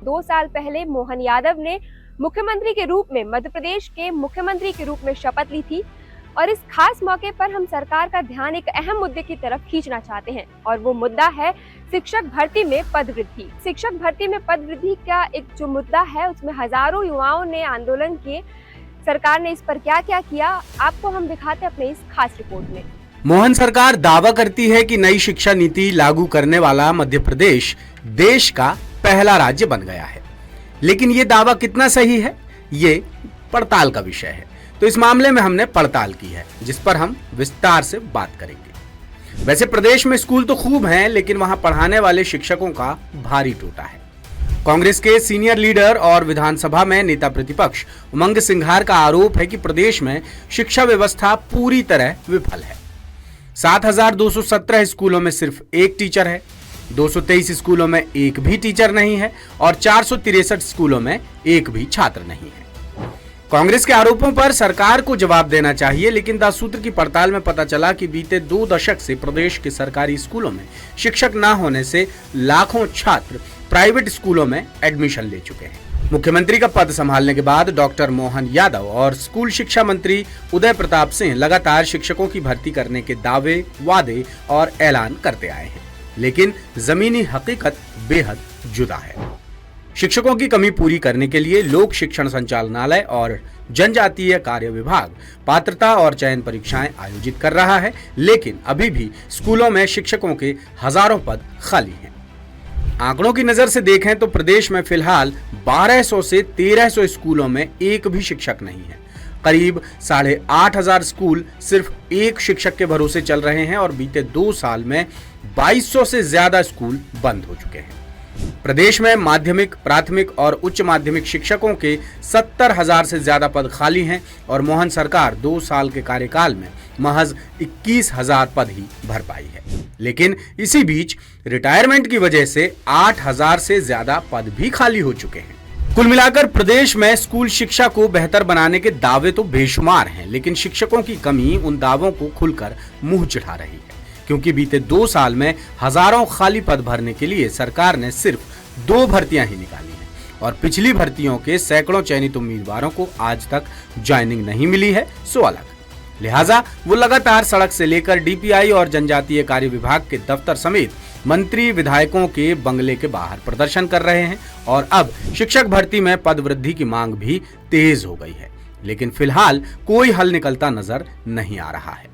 2 साल पहले मोहन यादव ने मुख्यमंत्री के रूप में मध्य प्रदेश के मुख्यमंत्री के रूप में शपथ ली थी और इस खास मौके पर हम सरकार का ध्यान एक अहम मुद्दे की तरफ खींचना चाहते हैं और वो मुद्दा है शिक्षक भर्ती में पद वृद्धि। शिक्षक भर्ती में पद वृद्धि का एक जो मुद्दा है उसमें हजारों युवाओं ने आंदोलन किए। सरकार ने इस पर क्या क्या किया आपको हम दिखाते हैं अपने इस खास रिपोर्ट में। मोहन सरकार दावा करती है कि नई शिक्षा नीति लागू करने वाला मध्य प्रदेश देश का पहला राज्य बन गया है, लेकिन ये दावा कितना सही है ये पड़ताल का विषय है। तो इस मामले में हमने पड़ताल की है जिस पर हम विस्तार से बात करेंगे। वैसे प्रदेश में स्कूल तो खूब हैं, लेकिन वहां पढ़ाने वाले शिक्षकों का भारी टोटा है। कांग्रेस के सीनियर लीडर और विधानसभा में नेता प्रतिपक्ष उमंग सिंघार का आरोप है कि प्रदेश में शिक्षा व्यवस्था पूरी तरह विफल है। 7,217 स्कूलों में सिर्फ एक टीचर है, 223 स्कूलों में एक भी टीचर नहीं है और 463 स्कूलों में एक भी छात्र नहीं है। कांग्रेस के आरोपों पर सरकार को जवाब देना चाहिए, लेकिन 10 सूत्र की पड़ताल में पता चला कि बीते 2 दशक से प्रदेश के सरकारी स्कूलों में शिक्षक न होने से लाखों छात्र प्राइवेट स्कूलों में एडमिशन ले चुके हैं। मुख्यमंत्री का पद संभालने के बाद डॉक्टर मोहन यादव और स्कूल शिक्षा मंत्री उदय प्रताप सिंह लगातार शिक्षकों की भर्ती करने के दावे, वादे और ऐलान करते आए हैं, लेकिन जमीनी हकीकत बेहद जुदा है। शिक्षकों की कमी पूरी करने के लिए लोक शिक्षण संचालनालय और जनजातीय कार्य विभाग पात्रता और चयन परीक्षाएं आयोजित कर रहा है, लेकिन अभी भी स्कूलों में शिक्षकों के हजारों पद खाली हैं। आंकड़ों की नजर से देखें तो प्रदेश में फिलहाल 1200 से 1300 स्कूलों में एक भी शिक्षक नहीं है। करीब 8,500 स्कूल सिर्फ एक शिक्षक के भरोसे चल रहे हैं और बीते 2 साल में 2200 से ज्यादा स्कूल बंद हो चुके हैं। प्रदेश में माध्यमिक, प्राथमिक और उच्च माध्यमिक शिक्षकों के 70,000 से ज्यादा पद खाली हैं और मोहन सरकार 2 साल के कार्यकाल में महज 21,000 पद ही भर पाई है। लेकिन इसी बीच रिटायरमेंट की वजह से 8,000 से ज्यादा पद भी खाली हो चुके हैं। कुल मिलाकर प्रदेश में स्कूल शिक्षा को बेहतर बनाने के दावे तो बेशुमार हैं, लेकिन शिक्षकों की कमी उन दावों को खुलकर मुंह चिढ़ा रही है, क्योंकि बीते 2 साल में हजारों खाली पद भरने के लिए सरकार ने सिर्फ 2 भर्तियां ही निकाली हैं और पिछली भर्तियों के सैकड़ों चयनित उम्मीदवारों को आज तक ज्वाइनिंग नहीं मिली है सो अलग। लिहाजा वो लगातार सड़क से लेकर डीपीआई और जनजातीय कार्य विभाग के दफ्तर समेत मंत्री विधायकों के बंगले के बाहर प्रदर्शन कर रहे हैं और अब शिक्षक भर्ती में पद वृद्धि की मांग भी तेज हो गई है, लेकिन फिलहाल कोई हल निकलता नजर नहीं आ रहा है।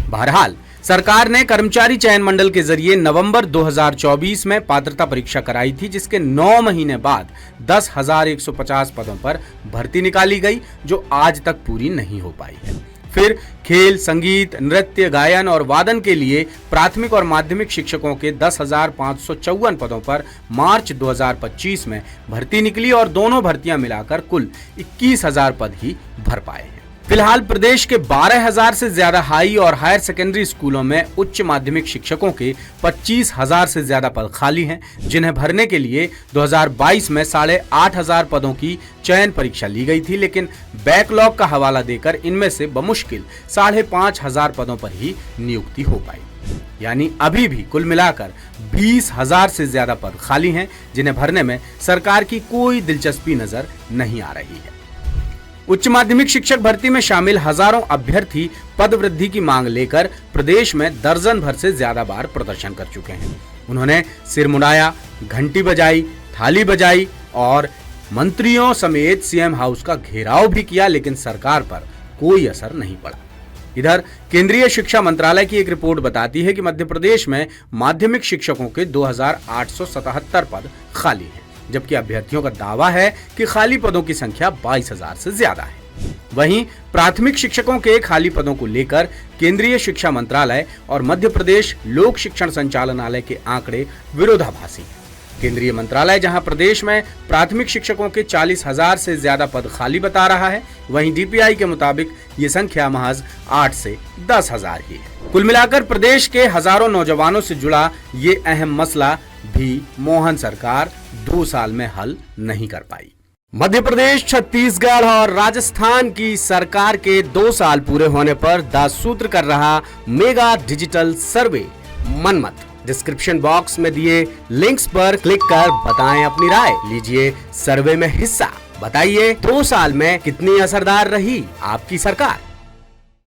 बहरहाल सरकार ने कर्मचारी चयन मंडल के जरिए नवंबर 2024 में पात्रता परीक्षा कराई थी, जिसके 9 महीने बाद 10,150 पदों पर भर्ती निकाली गई, जो आज तक पूरी नहीं हो पाई है। फिर खेल, संगीत, नृत्य, गायन और वादन के लिए प्राथमिक और माध्यमिक शिक्षकों के 10,554 पदों पर मार्च 2025 में भर्ती निकली और दोनों भर्तियां मिलाकर कुल 21,000 पद ही भर पाए हैं। फिलहाल प्रदेश के 12,000 से ज्यादा हाई और हायर सेकेंडरी स्कूलों में उच्च माध्यमिक शिक्षकों के 25,000 से ज्यादा पद खाली हैं, जिन्हें भरने के लिए 2022 में 8,500 पदों की चयन परीक्षा ली गई थी, लेकिन बैकलॉग का हवाला देकर इनमें से बमुश्किल 5,500 पदों पर ही नियुक्ति हो पाई। यानी अभी भी कुल मिलाकर 20,000 से ज्यादा पद खाली हैं, जिन्हें भरने में सरकार की कोई दिलचस्पी नजर नहीं आ रही है। उच्च माध्यमिक शिक्षक भर्ती में शामिल हजारों अभ्यर्थी पद वृद्धि की मांग लेकर प्रदेश में दर्जन भर से ज्यादा बार प्रदर्शन कर चुके हैं। उन्होंने सिर मुड़ाया, घंटी बजाई, थाली बजाई और मंत्रियों समेत सीएम हाउस का घेराव भी किया, लेकिन सरकार पर कोई असर नहीं पड़ा। इधर केंद्रीय शिक्षा मंत्रालय की एक रिपोर्ट बताती है कि मध्य प्रदेश में माध्यमिक शिक्षकों के 2,877 पद खाली हैं, जबकि अभ्यर्थियों का दावा है कि खाली पदों की संख्या 22,000 से ज्यादा है। वहीं प्राथमिक शिक्षकों के खाली पदों को लेकर केंद्रीय शिक्षा मंत्रालय और मध्य प्रदेश लोक शिक्षण संचालनालय के आंकड़े विरोधाभासी हैं। केंद्रीय मंत्रालय जहां प्रदेश में प्राथमिक शिक्षकों के 40,000 से ज्यादा पद खाली बता रहा है, वहीं डीपीआई के मुताबिक ये संख्या महज 8 से 10,000 ही है। कुल मिलाकर प्रदेश के हजारों नौजवानों से जुड़ा ये अहम मसला भी मोहन सरकार 2 साल में हल नहीं कर पाई। मध्य प्रदेश, छत्तीसगढ़ और राजस्थान की सरकार के 2 साल पूरे होने पर 10 सूत्र कर रहा mega digital survey Manmath description box में दिए लिंक्स पर क्लिक कर बताएं अपनी राय। लीजिए सर्वे में हिस्सा। बताइए 2 साल में कितनी असरदार रही आपकी सरकार।